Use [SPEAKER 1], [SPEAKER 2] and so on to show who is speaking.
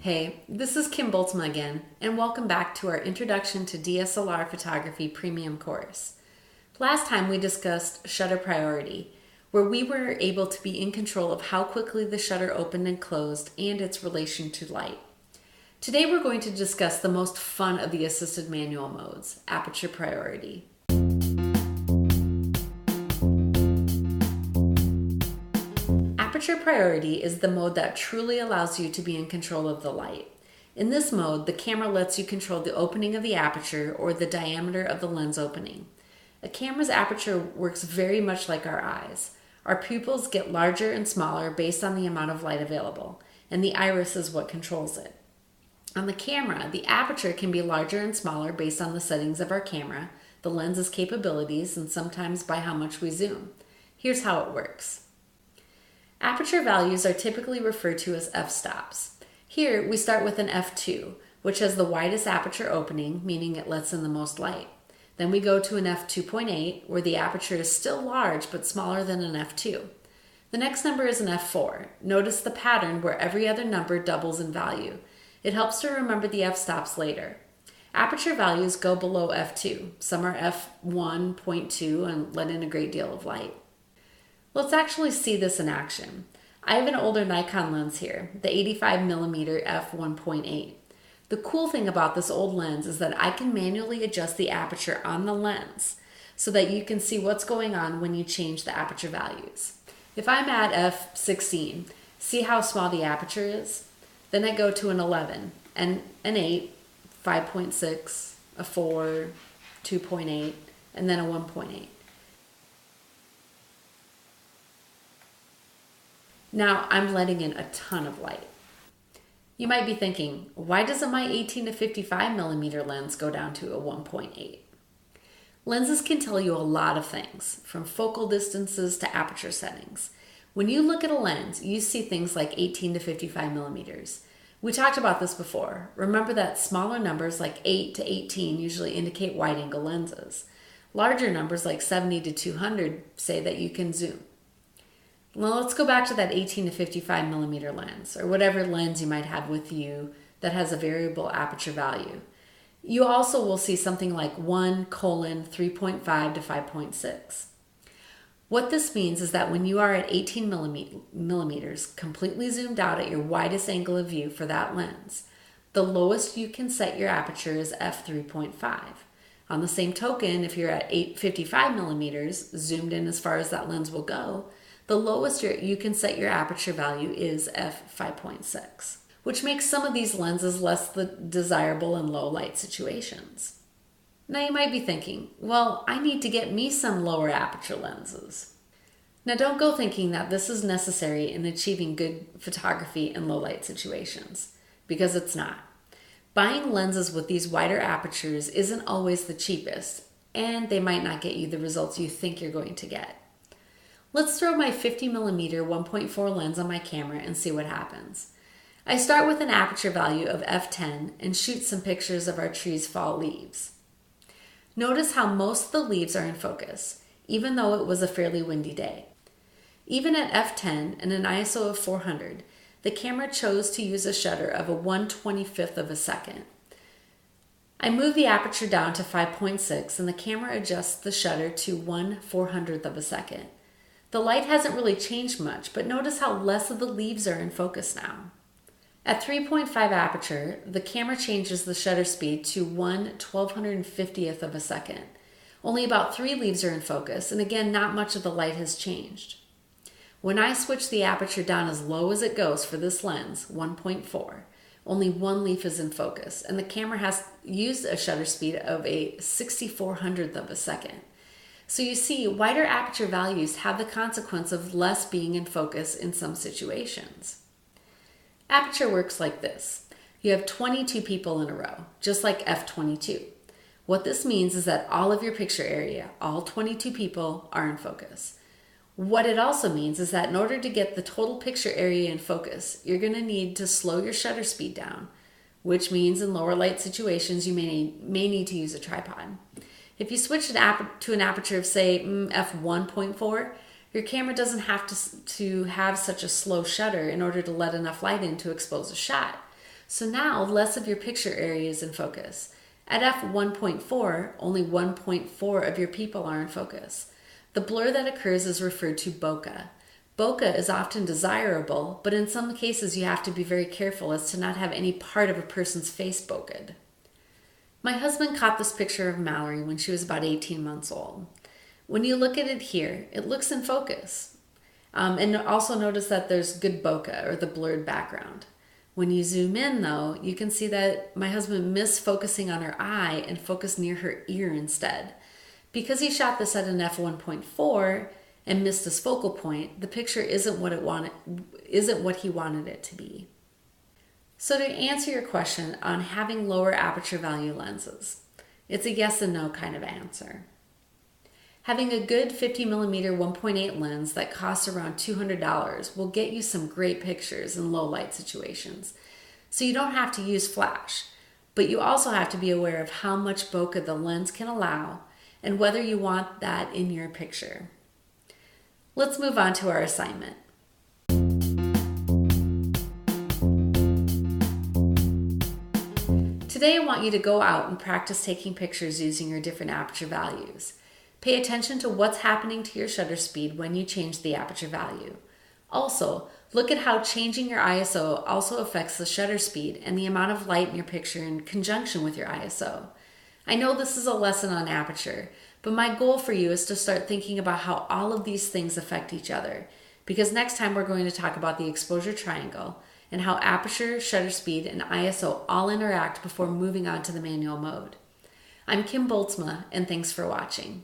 [SPEAKER 1] Hey, this is Kim Boltzma again, and welcome back to our Introduction to DSLR Photography Premium course. Last time we discussed shutter priority, where we were able to be in control of how quickly the shutter opened and closed and its relation to light. Today we're going to discuss the most fun of the assisted manual modes, aperture priority. Aperture priority is the mode that truly allows you to be in control of the light. In this mode, the camera lets you control the opening of the aperture or the diameter of the lens opening. A camera's aperture works very much like our eyes. Our pupils get larger and smaller based on the amount of light available, and the iris is what controls it. On the camera, the aperture can be larger and smaller based on the settings of our camera, the lens's capabilities, and sometimes by how much we zoom. Here's how it works. Aperture values are typically referred to as f-stops. Here, we start with an f2, which has the widest aperture opening, meaning it lets in the most light. Then we go to an f2.8, where the aperture is still large but smaller than an f2. The next number is an f4. Notice the pattern where every other number doubles in value. It helps to remember the f-stops later. Aperture values go below f2. Some are f1.2 and let in a great deal of light. Let's actually see this in action. I have an older Nikon lens here, the 85mm f1.8. The cool thing about this old lens is that I can manually adjust the aperture on the lens so that you can see what's going on when you change the aperture values. If I'm at f16, see how small the aperture is? Then I go to an 11, and an 8, 5.6, a 4, 2.8, and then a 1.8. Now I'm letting in a ton of light. You might be thinking, why doesn't my 18 to 55mm lens go down to a 1.8? Lenses can tell you a lot of things, from focal distances to aperture settings. When you look at a lens, you see things like 18 to 55mm. We talked about this before. Remember that smaller numbers like 8 to 18 usually indicate wide-angle lenses. Larger numbers like 70 to 200 say that you can zoom. Well, let's go back to that 18 to 55mm lens, or whatever lens you might have with you that has a variable aperture value. You also will see something like 1:3.5 to 5.6. What this means is that when you are at 18 millimeters, completely zoomed out at your widest angle of view for that lens, the lowest you can set your aperture is f3.5. On the same token, if you're at 55 millimeters, zoomed in as far as that lens will go, the lowest you can set your aperture value is f5.6, which makes some of these lenses less desirable in low light situations. Now you might be thinking, well, I need to get me some lower aperture lenses. Now don't go thinking that this is necessary in achieving good photography in low light situations, because it's not. Buying lenses with these wider apertures isn't always the cheapest, and they might not get you the results you think you're going to get. Let's throw my 50mm 1.4 lens on my camera and see what happens. I start with an aperture value of f10 and shoot some pictures of our tree's fall leaves. Notice how most of the leaves are in focus, even though it was a fairly windy day. Even at f10 and an ISO of 400, the camera chose to use a shutter of a 1/25th of a second. I move the aperture down to 5.6 and the camera adjusts the shutter to 1/400th of a second. The light hasn't really changed much, but notice how less of the leaves are in focus now. At 3.5 aperture, the camera changes the shutter speed to 1/1250th of a second. Only about 3 leaves are in focus, and again, not much of the light has changed. When I switch the aperture down as low as it goes for this lens, 1.4, only 1 leaf is in focus, and the camera has used a shutter speed of a 6400th of a second. So you see, wider aperture values have the consequence of less being in focus in some situations. Aperture works like this. You have 22 people in a row, just like f22. What this means is that all of your picture area, all 22 people, are in focus. What it also means is that in order to get the total picture area in focus, you're going to need to slow your shutter speed down, which means in lower light situations you may need to use a tripod. If you switch to an aperture of, say, f1.4, your camera doesn't have to have such a slow shutter in order to let enough light in to expose a shot. So now less of your picture area is in focus. At f1.4, only 1.4 of your people are in focus. The blur that occurs is referred to bokeh. Bokeh is often desirable, but in some cases you have to be very careful as to not have any part of a person's face bokeh. My husband caught this picture of Mallory when she was about 18 months old. When you look at it here, it looks in focus. And also notice that there's good bokeh, or the blurred background. When you zoom in though, you can see that my husband missed focusing on her eye and focused near her ear instead. Because he shot this at an f1.4 and missed his focal point, the picture isn't what he wanted it to be. So to answer your question on having lower aperture value lenses, it's a yes and no kind of answer. Having a good 50mm 1.8 lens that costs around $200 will get you some great pictures in low light situations. So you don't have to use flash, but you also have to be aware of how much bokeh the lens can allow and whether you want that in your picture. Let's move on to our assignment. Today I want you to go out and practice taking pictures using your different aperture values. Pay attention to what's happening to your shutter speed when you change the aperture value. Also, look at how changing your ISO also affects the shutter speed and the amount of light in your picture in conjunction with your ISO. I know this is a lesson on aperture, but my goal for you is to start thinking about how all of these things affect each other, because next time we're going to talk about the exposure triangle and how aperture, shutter speed, and ISO all interact before moving on to the manual mode. I'm Kim Boltzma, and thanks for watching.